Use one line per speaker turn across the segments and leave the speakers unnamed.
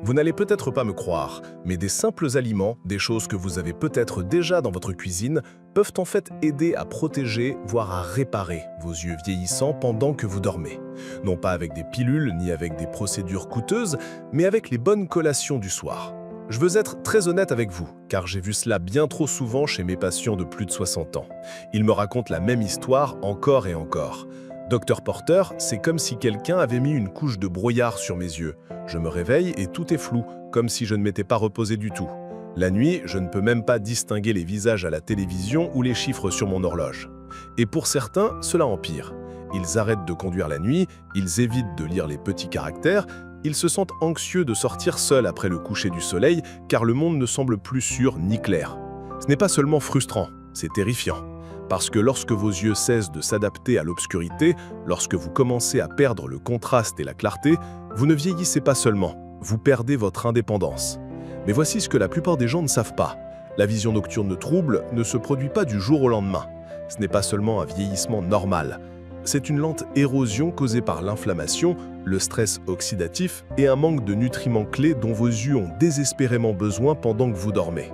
Vous n'allez peut-être pas me croire, mais des simples aliments, des choses que vous avez peut-être déjà dans votre cuisine, peuvent en fait aider à protéger, voire à réparer vos yeux vieillissants pendant que vous dormez. Non pas avec des pilules ni avec des procédures coûteuses, mais avec les bonnes collations du soir. Je veux être très honnête avec vous, car j'ai vu cela bien trop souvent chez mes patients de plus de 60 ans. Ils me racontent la même histoire encore et encore. Docteur Porter, c'est comme si quelqu'un avait mis une couche de brouillard sur mes yeux. Je me réveille et tout est flou, comme si je ne m'étais pas reposé du tout. La nuit, je ne peux même pas distinguer les visages à la télévision ou les chiffres sur mon horloge. Et pour certains, cela empire. Ils arrêtent de conduire la nuit, ils évitent de lire les petits caractères, ils se sentent anxieux de sortir seuls après le coucher du soleil, car le monde ne semble plus sûr ni clair. Ce n'est pas seulement frustrant, c'est terrifiant. Parce que lorsque vos yeux cessent de s'adapter à l'obscurité, lorsque vous commencez à perdre le contraste et la clarté, vous ne vieillissez pas seulement, vous perdez votre indépendance. Mais voici ce que la plupart des gens ne savent pas. La vision nocturne trouble ne se produit pas du jour au lendemain. Ce n'est pas seulement un vieillissement normal. C'est une lente érosion causée par l'inflammation, le stress oxydatif et un manque de nutriments clés dont vos yeux ont désespérément besoin pendant que vous dormez.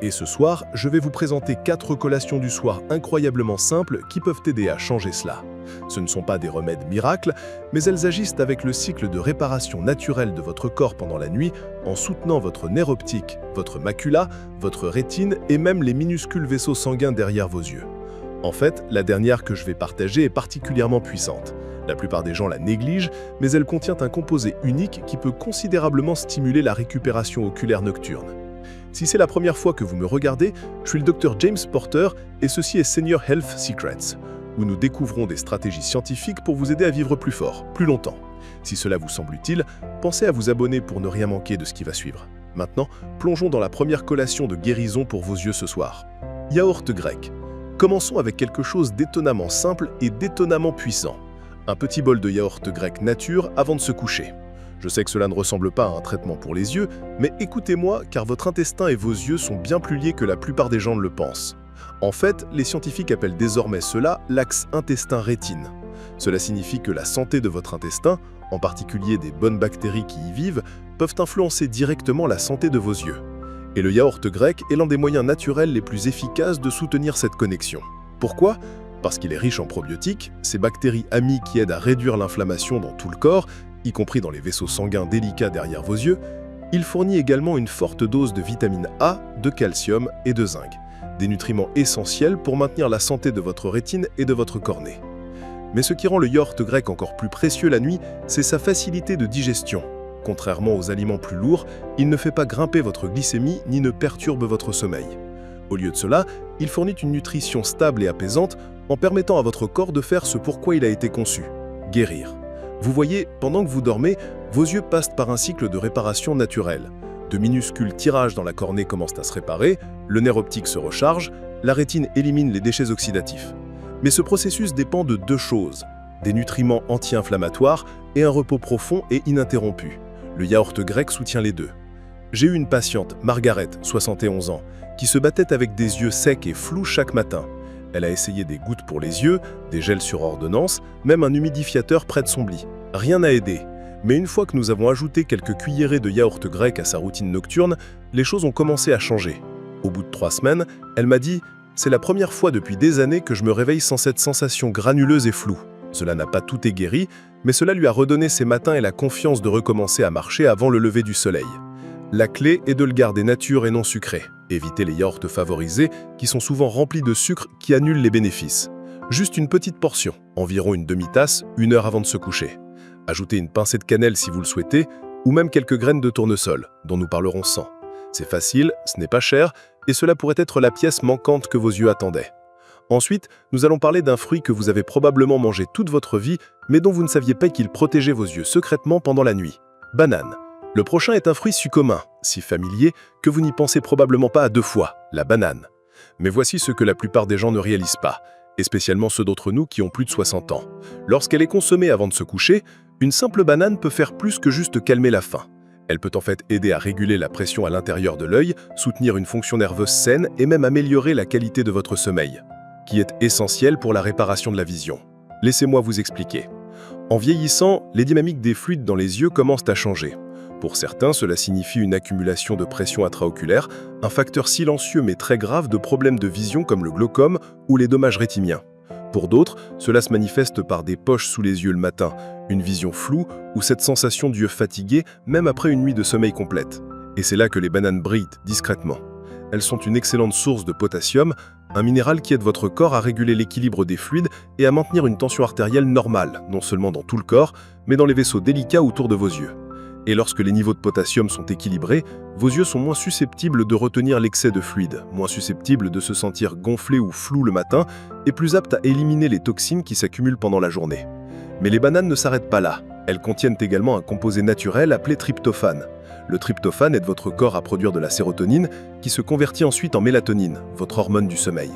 Et ce soir, je vais vous présenter 4 collations du soir incroyablement simples qui peuvent aider à changer cela. Ce ne sont pas des remèdes miracles, mais elles agissent avec le cycle de réparation naturelle de votre corps pendant la nuit en soutenant votre nerf optique, votre macula, votre rétine et même les minuscules vaisseaux sanguins derrière vos yeux. En fait, la dernière que je vais partager est particulièrement puissante. La plupart des gens la négligent, mais elle contient un composé unique qui peut considérablement stimuler la récupération oculaire nocturne. Si c'est la première fois que vous me regardez, je suis le Dr James Porter et ceci est Senior Health Secrets, où nous découvrons des stratégies scientifiques pour vous aider à vivre plus fort, plus longtemps. Si cela vous semble utile, pensez à vous abonner pour ne rien manquer de ce qui va suivre. Maintenant, plongeons dans la première collation de guérison pour vos yeux ce soir. Yaourt grec. Commençons avec quelque chose d'étonnamment simple et d'étonnamment puissant. Un petit bol de yaourt grec nature avant de se coucher. Je sais que cela ne ressemble pas à un traitement pour les yeux, mais écoutez-moi car votre intestin et vos yeux sont bien plus liés que la plupart des gens ne le pensent. En fait, les scientifiques appellent désormais cela l'axe intestin-rétine. Cela signifie que la santé de votre intestin, en particulier des bonnes bactéries qui y vivent, peuvent influencer directement la santé de vos yeux. Et le yaourt grec est l'un des moyens naturels les plus efficaces de soutenir cette connexion. Pourquoi ? Parce qu'il est riche en probiotiques, ces bactéries amies qui aident à réduire l'inflammation dans tout le corps, y compris dans les vaisseaux sanguins délicats derrière vos yeux. Il fournit également une forte dose de vitamine A, de calcium et de zinc, des nutriments essentiels pour maintenir la santé de votre rétine et de votre cornée. Mais ce qui rend le yaourt grec encore plus précieux la nuit, c'est sa facilité de digestion. Contrairement aux aliments plus lourds, il ne fait pas grimper votre glycémie ni ne perturbe votre sommeil. Au lieu de cela, il fournit une nutrition stable et apaisante en permettant à votre corps de faire ce pourquoi il a été conçu, guérir. Vous voyez, pendant que vous dormez, vos yeux passent par un cycle de réparation naturelle. De minuscules tirages dans la cornée commencent à se réparer, le nerf optique se recharge, la rétine élimine les déchets oxydatifs. Mais ce processus dépend de 2 choses, des nutriments anti-inflammatoires et un repos profond et ininterrompu. Le yaourt grec soutient les 2. J'ai eu une patiente, Margaret, 71 ans, qui se battait avec des yeux secs et flous chaque matin. Elle a essayé des gouttes pour les yeux, des gels sur ordonnance, même un humidifiateur près de son lit. Rien n'a aidé. Mais une fois que nous avons ajouté quelques cuillerées de yaourt grec à sa routine nocturne, les choses ont commencé à changer. Au bout de 3 semaines, elle m'a dit « C'est la première fois depuis des années que je me réveille sans cette sensation granuleuse et floue. Cela n'a pas tout guéri, mais cela lui a redonné ses matins et la confiance de recommencer à marcher avant le lever du soleil. La clé est de le garder nature et non sucré. Évitez les yaourts favorisés qui sont souvent remplis de sucre qui annulent les bénéfices. Juste une petite portion, environ une demi-tasse, 1 heure avant de se coucher. Ajoutez une pincée de cannelle si vous le souhaitez, ou même quelques graines de tournesol, dont nous parlerons sans. C'est facile, ce n'est pas cher, et cela pourrait être la pièce manquante que vos yeux attendaient. Ensuite, nous allons parler d'un fruit que vous avez probablement mangé toute votre vie, mais dont vous ne saviez pas qu'il protégeait vos yeux secrètement pendant la nuit. Banane. Le prochain est un fruit si commun, si familier, que vous n'y pensez probablement pas à 2 fois, la banane. Mais voici ce que la plupart des gens ne réalisent pas, et spécialement ceux d'entre nous qui ont plus de 60 ans. Lorsqu'elle est consommée avant de se coucher, une simple banane peut faire plus que juste calmer la faim. Elle peut en fait aider à réguler la pression à l'intérieur de l'œil, soutenir une fonction nerveuse saine et même améliorer la qualité de votre sommeil, qui est essentielle pour la réparation de la vision. Laissez-moi vous expliquer. En vieillissant, les dynamiques des fluides dans les yeux commencent à changer. Pour certains, cela signifie une accumulation de pression intraoculaire, un facteur silencieux mais très grave de problèmes de vision comme le glaucome ou les dommages rétiniens. Pour d'autres, cela se manifeste par des poches sous les yeux le matin, une vision floue ou cette sensation d'yeux fatigués même après une nuit de sommeil complète. Et c'est là que les bananes brillent discrètement. Elles sont une excellente source de potassium, un minéral qui aide votre corps à réguler l'équilibre des fluides et à maintenir une tension artérielle normale, non seulement dans tout le corps, mais dans les vaisseaux délicats autour de vos yeux. Et lorsque les niveaux de potassium sont équilibrés, vos yeux sont moins susceptibles de retenir l'excès de fluide, moins susceptibles de se sentir gonflés ou flous le matin, et plus aptes à éliminer les toxines qui s'accumulent pendant la journée. Mais les bananes ne s'arrêtent pas là. Elles contiennent également un composé naturel appelé tryptophane. Le tryptophane aide votre corps à produire de la sérotonine, qui se convertit ensuite en mélatonine, votre hormone du sommeil.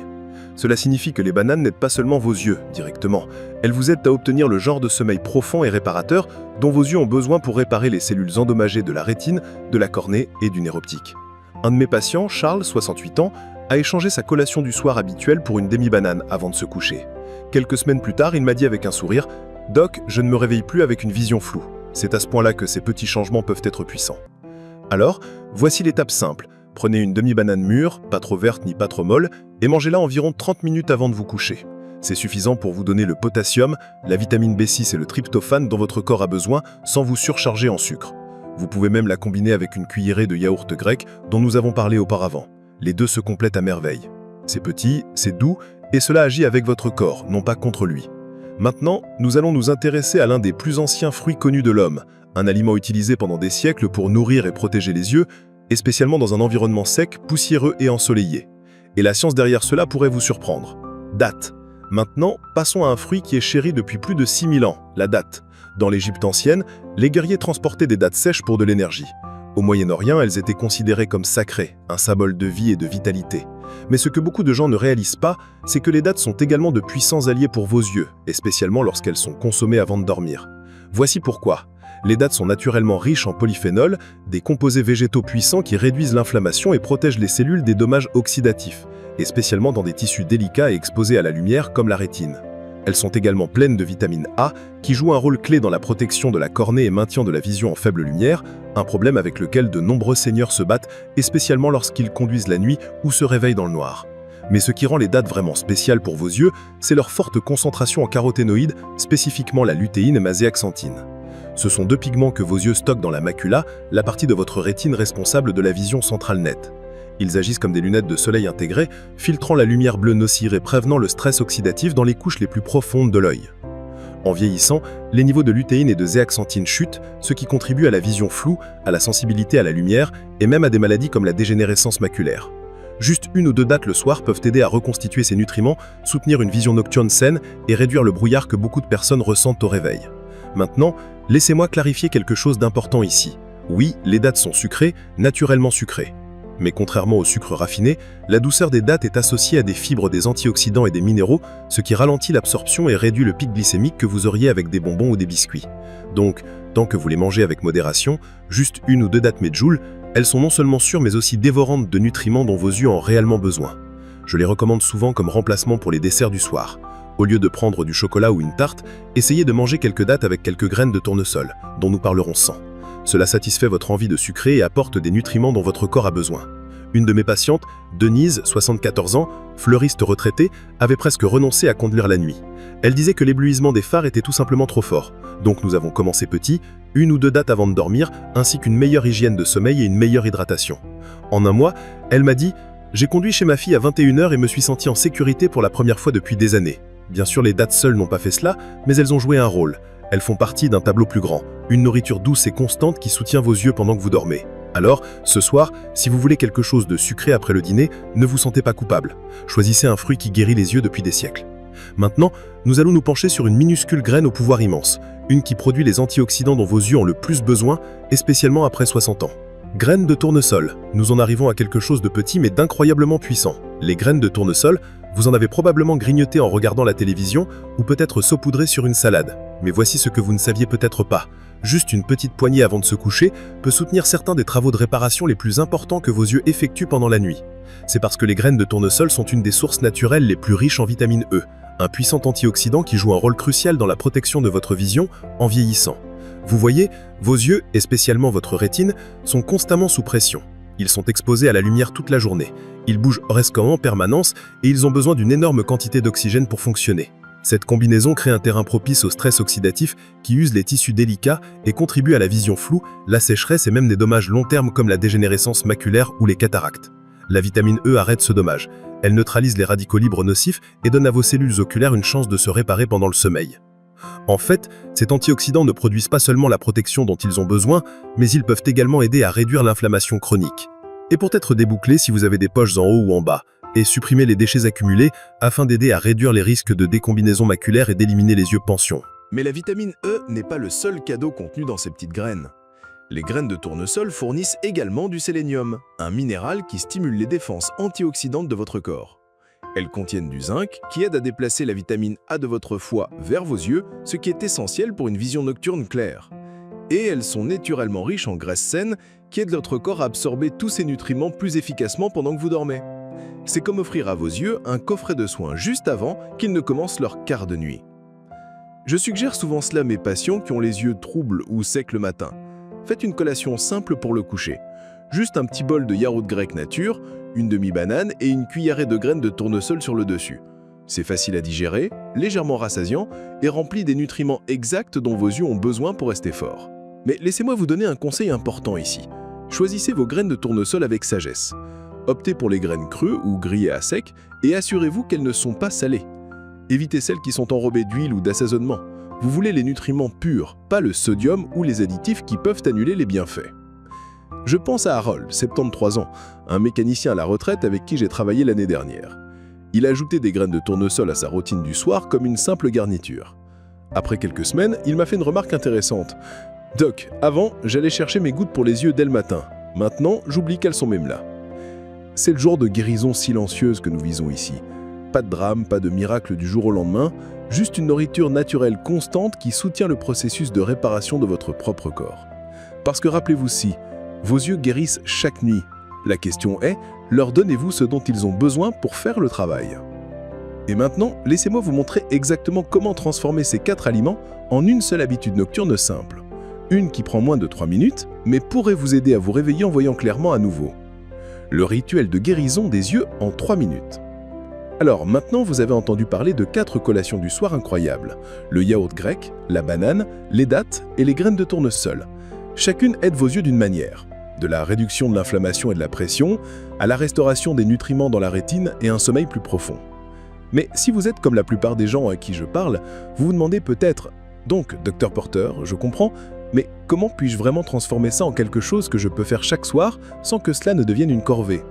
Cela signifie que les bananes n'aident pas seulement vos yeux, directement. Elles vous aident à obtenir le genre de sommeil profond et réparateur dont vos yeux ont besoin pour réparer les cellules endommagées de la rétine, de la cornée et du nerf optique. Un de mes patients, Charles, 68 ans, a échangé sa collation du soir habituelle pour une demi-banane avant de se coucher. Quelques semaines plus tard, il m'a dit avec un sourire « Doc, je ne me réveille plus avec une vision floue. » C'est à ce point-là que ces petits changements peuvent être puissants. Alors, voici l'étape simple. Prenez une demi-banane mûre, pas trop verte ni pas trop molle, et mangez-la environ 30 minutes avant de vous coucher. C'est suffisant pour vous donner le potassium, la vitamine B6 et le tryptophane dont votre corps a besoin sans vous surcharger en sucre. Vous pouvez même la combiner avec une cuillerée de yaourt grec dont nous avons parlé auparavant. Les deux se complètent à merveille. C'est petit, c'est doux, et cela agit avec votre corps, non pas contre lui. Maintenant, nous allons nous intéresser à l'un des plus anciens fruits connus de l'homme, un aliment utilisé pendant des siècles pour nourrir et protéger les yeux, et spécialement dans un environnement sec, poussiéreux et ensoleillé. Et la science derrière cela pourrait vous surprendre. Date. Maintenant, passons à un fruit qui est chéri depuis plus de 6000 ans, la date. Dans l'Égypte ancienne, les guerriers transportaient des dattes sèches pour de l'énergie. Au Moyen-Orient, elles étaient considérées comme sacrées, un symbole de vie et de vitalité. Mais ce que beaucoup de gens ne réalisent pas, c'est que les dattes sont également de puissants alliés pour vos yeux, et spécialement lorsqu'elles sont consommées avant de dormir. Voici pourquoi. Les dattes sont naturellement riches en polyphénols, des composés végétaux puissants qui réduisent l'inflammation et protègent les cellules des dommages oxydatifs, et spécialement dans des tissus délicats et exposés à la lumière comme la rétine. Elles sont également pleines de vitamine A, qui joue un rôle clé dans la protection de la cornée et maintien de la vision en faible lumière, un problème avec lequel de nombreux seniors se battent, et spécialement lorsqu'ils conduisent la nuit ou se réveillent dans le noir. Mais ce qui rend les dattes vraiment spéciales pour vos yeux, c'est leur forte concentration en caroténoïdes, spécifiquement la lutéine et zéaxanthine. Ce sont deux pigments que vos yeux stockent dans la macula, la partie de votre rétine responsable de la vision centrale nette. Ils agissent comme des lunettes de soleil intégrées, filtrant la lumière bleue nocive et prévenant le stress oxydatif dans les couches les plus profondes de l'œil. En vieillissant, les niveaux de lutéine et de zéaxanthine chutent, ce qui contribue à la vision floue, à la sensibilité à la lumière et même à des maladies comme la dégénérescence maculaire. Juste une ou deux dattes le soir peuvent aider à reconstituer ces nutriments, soutenir une vision nocturne saine et réduire le brouillard que beaucoup de personnes ressentent au réveil. Maintenant, laissez-moi clarifier quelque chose d'important ici. Oui, les dattes sont sucrées, naturellement sucrées. Mais contrairement au sucre raffiné, la douceur des dattes est associée à des fibres, des antioxydants et des minéraux, ce qui ralentit l'absorption et réduit le pic glycémique que vous auriez avec des bonbons ou des biscuits. Donc, tant que vous les mangez avec modération, juste une ou deux dattes medjool, elles sont non seulement sûres mais aussi dévorantes de nutriments dont vos yeux ont réellement besoin. Je les recommande souvent comme remplacement pour les desserts du soir. Au lieu de prendre du chocolat ou une tarte, essayez de manger quelques dattes avec quelques graines de tournesol, dont nous parlerons sans. Cela satisfait votre envie de sucrer et apporte des nutriments dont votre corps a besoin. Une de mes patientes, Denise, 74 ans, fleuriste retraitée, avait presque renoncé à conduire la nuit. Elle disait que l'éblouissement des phares était tout simplement trop fort. Donc nous avons commencé petit, une ou deux dattes avant de dormir, ainsi qu'une meilleure hygiène de sommeil et une meilleure hydratation. En un mois, elle m'a dit « J'ai conduit chez ma fille à 21h et me suis senti en sécurité pour la première fois depuis des années. » Bien sûr, les dattes seules n'ont pas fait cela, mais elles ont joué un rôle. Elles font partie d'un tableau plus grand, une nourriture douce et constante qui soutient vos yeux pendant que vous dormez. Alors, ce soir, si vous voulez quelque chose de sucré après le dîner, ne vous sentez pas coupable. Choisissez un fruit qui guérit les yeux depuis des siècles. Maintenant, nous allons nous pencher sur une minuscule graine au pouvoir immense, une qui produit les antioxydants dont vos yeux ont le plus besoin, et spécialement après 60 ans. Graines de tournesol. Nous en arrivons à quelque chose de petit mais d'incroyablement puissant. Les graines de tournesol, vous en avez probablement grignoté en regardant la télévision ou peut-être saupoudré sur une salade. Mais voici ce que vous ne saviez peut-être pas. Juste une petite poignée avant de se coucher peut soutenir certains des travaux de réparation les plus importants que vos yeux effectuent pendant la nuit. C'est parce que les graines de tournesol sont une des sources naturelles les plus riches en vitamine E, un puissant antioxydant qui joue un rôle crucial dans la protection de votre vision en vieillissant.
Vous voyez, vos yeux, et spécialement votre rétine, sont constamment sous pression. Ils sont exposés à la lumière toute la journée. Ils bougent presque en permanence et ils ont besoin d'une énorme quantité d'oxygène pour fonctionner. Cette combinaison crée un terrain propice au stress oxydatif qui use les tissus délicats et contribue à la vision floue, la sécheresse et même des dommages long terme comme la dégénérescence maculaire ou les cataractes. La vitamine E arrête ce dommage. Elle neutralise les radicaux libres nocifs et donne à vos cellules oculaires une chance de se réparer pendant le sommeil. En fait, ces antioxydants ne produisent pas seulement la protection dont ils ont besoin, mais ils peuvent également aider à réduire l'inflammation chronique. Et pour être débouclé si vous avez des poches en haut ou en bas, et supprimer les déchets accumulés afin d'aider à réduire les risques de décombinaison maculaire et d'éliminer les yeux pensions.
Mais la vitamine E n'est pas le seul cadeau contenu dans ces petites graines. Les graines de tournesol fournissent également du sélénium, un minéral qui stimule les défenses antioxydantes de votre corps. Elles contiennent du zinc qui aide à déplacer la vitamine A de votre foie vers vos yeux, ce qui est essentiel pour une vision nocturne claire. Et elles sont naturellement riches en graisses saines qui aident votre corps à absorber tous ces nutriments plus efficacement pendant que vous dormez. C'est comme offrir à vos yeux un coffret de soins juste avant qu'ils ne commencent leur quart de nuit. Je suggère souvent cela à mes patients qui ont les yeux troubles ou secs le matin. Faites une collation simple pour le coucher. Juste un petit bol de yaourt grec nature, une demi-banane et une cuillerée de graines de tournesol sur le dessus. C'est facile à digérer, légèrement rassasiant et rempli des nutriments exacts dont vos yeux ont besoin pour rester forts. Mais laissez-moi vous donner un conseil important ici. Choisissez vos graines de tournesol avec sagesse. Optez pour les graines crues ou grillées à sec et assurez-vous qu'elles ne sont pas salées. Évitez celles qui sont enrobées d'huile ou d'assaisonnement. Vous voulez les nutriments purs, pas le sodium ou les additifs qui peuvent annuler les bienfaits. Je pense à Harold, 73 ans, un mécanicien à la retraite avec qui j'ai travaillé l'année dernière. Il a ajouté des graines de tournesol à sa routine du soir comme une simple garniture. Après quelques semaines, il m'a fait une remarque intéressante. « Doc, avant, j'allais chercher mes gouttes pour les yeux dès le matin. Maintenant, j'oublie qu'elles sont même là. » C'est le genre de guérison silencieuse que nous visons ici. Pas de drame, pas de miracle du jour au lendemain, juste une nourriture naturelle constante qui soutient le processus de réparation de votre propre corps. Parce que rappelez-vous si, vos yeux guérissent chaque nuit. La question est, leur donnez-vous ce dont ils ont besoin pour faire le travail? Et maintenant, laissez-moi vous montrer exactement comment transformer ces 4 aliments en une seule habitude nocturne simple. Une qui prend moins de 3 minutes, mais pourrait vous aider à vous réveiller en voyant clairement à nouveau. Le rituel de guérison des yeux en 3 minutes. Alors maintenant, vous avez entendu parler de 4 collations du soir incroyables. Le yaourt grec, la banane, les dattes et les graines de tournesol. Chacune aide vos yeux d'une manière. De la réduction de l'inflammation et de la pression, à la restauration des nutriments dans la rétine et un sommeil plus profond. Mais si vous êtes comme la plupart des gens à qui je parle, vous vous demandez peut-être « Donc, Dr Porter, je comprends, mais comment puis-je vraiment transformer ça en quelque chose que je peux faire chaque soir sans que cela ne devienne une corvée ?»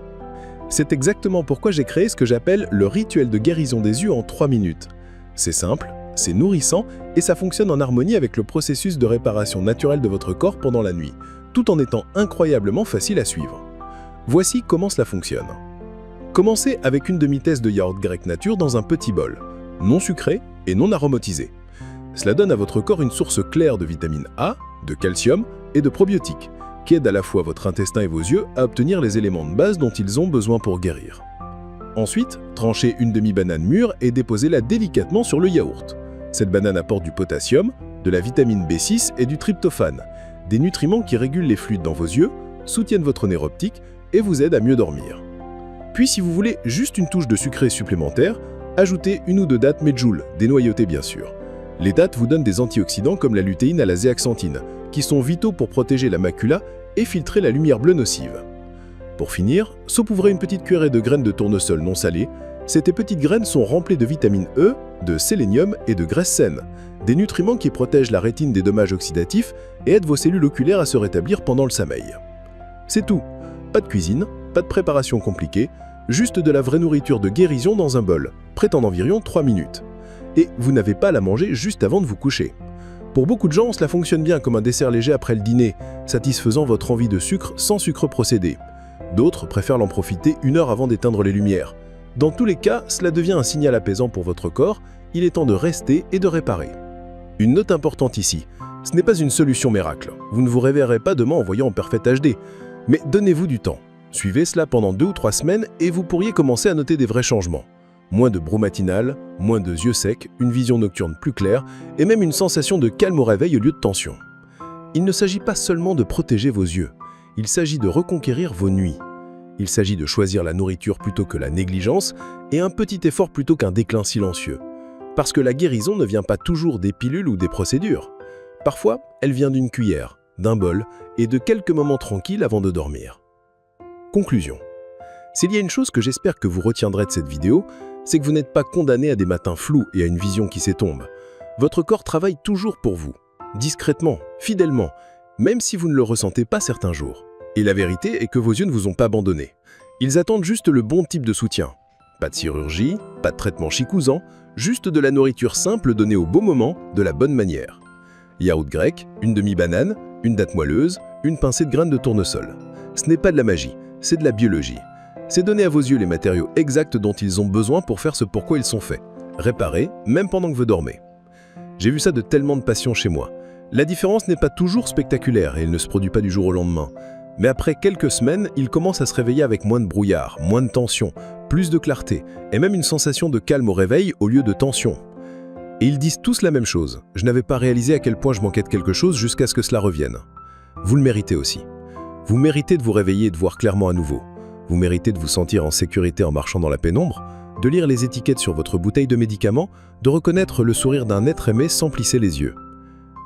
C'est exactement pourquoi j'ai créé ce que j'appelle le rituel de guérison des yeux en 3 minutes. C'est simple, c'est nourrissant et ça fonctionne en harmonie avec le processus de réparation naturelle de votre corps pendant la nuit, tout en étant incroyablement facile à suivre. Voici comment cela fonctionne. Commencez avec une demi-tasse de yaourt grec nature dans un petit bol, non sucré et non aromatisé. Cela donne à votre corps une source claire de vitamine A, de calcium et de probiotiques, qui aident à la fois votre intestin et vos yeux à obtenir les éléments de base dont ils ont besoin pour guérir. Ensuite, tranchez une demi-banane mûre et déposez-la délicatement sur le yaourt. Cette banane apporte du potassium, de la vitamine B6 et du tryptophane, des nutriments qui régulent les fluides dans vos yeux, soutiennent votre nerf optique et vous aident à mieux dormir. Puis si vous voulez juste une touche de sucré supplémentaire, ajoutez 1 ou 2 dattes medjool, dénoyautées bien sûr. Les dattes vous donnent des antioxydants comme la lutéine à la zéaxanthine, qui sont vitaux pour protéger la macula et filtrer la lumière bleue nocive. Pour finir, saupouvrez une petite cuillerée de graines de tournesol non salées. Ces petites graines sont remplies de vitamine E, de sélénium et de graisses saines, des nutriments qui protègent la rétine des dommages oxydatifs et aident vos cellules oculaires à se rétablir pendant le sommeil. C'est tout. Pas de cuisine, pas de préparation compliquée, juste de la vraie nourriture de guérison dans un bol, prête en environ 3 minutes. Et vous n'avez pas à la manger juste avant de vous coucher. Pour beaucoup de gens, cela fonctionne bien comme un dessert léger après le dîner, satisfaisant votre envie de sucre sans sucre procédé. D'autres préfèrent l'en profiter 1 heure avant d'éteindre les lumières. Dans tous les cas, cela devient un signal apaisant pour votre corps, il est temps de rester et de réparer. Une note importante ici, ce n'est pas une solution miracle. Vous ne vous réveillerez pas demain en voyant en parfait HD. Mais donnez-vous du temps. Suivez cela pendant 2 ou 3 semaines et vous pourriez commencer à noter des vrais changements. Moins de bruit matinal, moins de yeux secs, une vision nocturne plus claire et même une sensation de calme au réveil au lieu de tension.
Il ne s'agit pas seulement de protéger vos yeux, il s'agit de reconquérir vos nuits. Il s'agit de choisir la nourriture plutôt que la négligence et un petit effort plutôt qu'un déclin silencieux. Parce que la guérison ne vient pas toujours des pilules ou des procédures. Parfois, elle vient d'une cuillère, d'un bol et de quelques moments tranquilles avant de dormir. Conclusion. S'il y a une chose que j'espère que vous retiendrez de cette vidéo, c'est que vous n'êtes pas condamné à des matins flous et à une vision qui s'étombe. Votre corps travaille toujours pour vous, discrètement, fidèlement, même si vous ne le ressentez pas certains jours. Et la vérité est que vos yeux ne vous ont pas abandonné. Ils attendent juste le bon type de soutien. Pas de chirurgie, pas de traitement chicousant, juste de la nourriture simple donnée au bon moment, de la bonne manière. Yaourt grec, une demi-banane, une date moelleuse, une pincée de graines de tournesol. Ce n'est pas de la magie, c'est de la biologie. C'est donner à vos yeux les matériaux exacts dont ils ont besoin pour faire ce pourquoi ils sont faits. Réparer, même pendant que vous dormez. J'ai vu ça de tellement de patients chez moi. La différence n'est pas toujours spectaculaire et elle ne se produit pas du jour au lendemain. Mais après quelques semaines, ils commencent à se réveiller avec moins de brouillard, moins de tension, plus de clarté et même une sensation de calme au réveil au lieu de tension. Et ils disent tous la même chose. Je n'avais pas réalisé à quel point je manquais de quelque chose jusqu'à ce que cela revienne. Vous le méritez aussi. Vous méritez de vous réveiller et de voir clairement à nouveau. Vous méritez de vous sentir en sécurité en marchant dans la pénombre, de lire les étiquettes sur votre bouteille de médicaments, de reconnaître le sourire d'un être aimé sans plisser les yeux.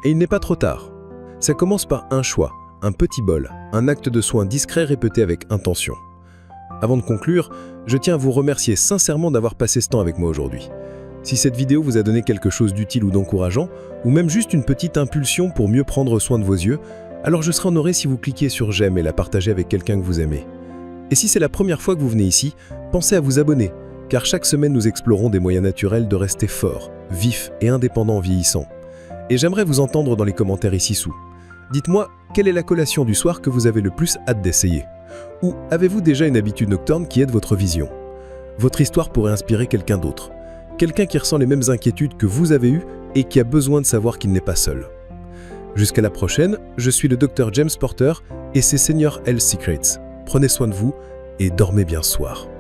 Et il n'est pas trop tard. Ça commence par un choix, un petit bol, un acte de soin discret répété avec intention. Avant de conclure, je tiens à vous remercier sincèrement d'avoir passé ce temps avec moi aujourd'hui. Si cette vidéo vous a donné quelque chose d'utile ou d'encourageant, ou même juste une petite impulsion pour mieux prendre soin de vos yeux, alors je serai honoré si vous cliquez sur j'aime et la partagez avec quelqu'un que vous aimez. Et si c'est la première fois que vous venez ici, pensez à vous abonner, car chaque semaine nous explorons des moyens naturels de rester forts, vifs et indépendants en vieillissant. Et j'aimerais vous entendre dans les commentaires ici-sous. Dites-moi, quelle est la collation du soir que vous avez le plus hâte d'essayer? Ou avez-vous déjà une habitude nocturne qui aide votre vision? Votre histoire pourrait inspirer quelqu'un d'autre. Quelqu'un qui ressent les mêmes inquiétudes que vous avez eues et qui a besoin de savoir qu'il n'est pas seul. Jusqu'à la prochaine, je suis le Dr James Porter et c'est Senior Health Secrets. Prenez soin de vous et dormez bien ce soir.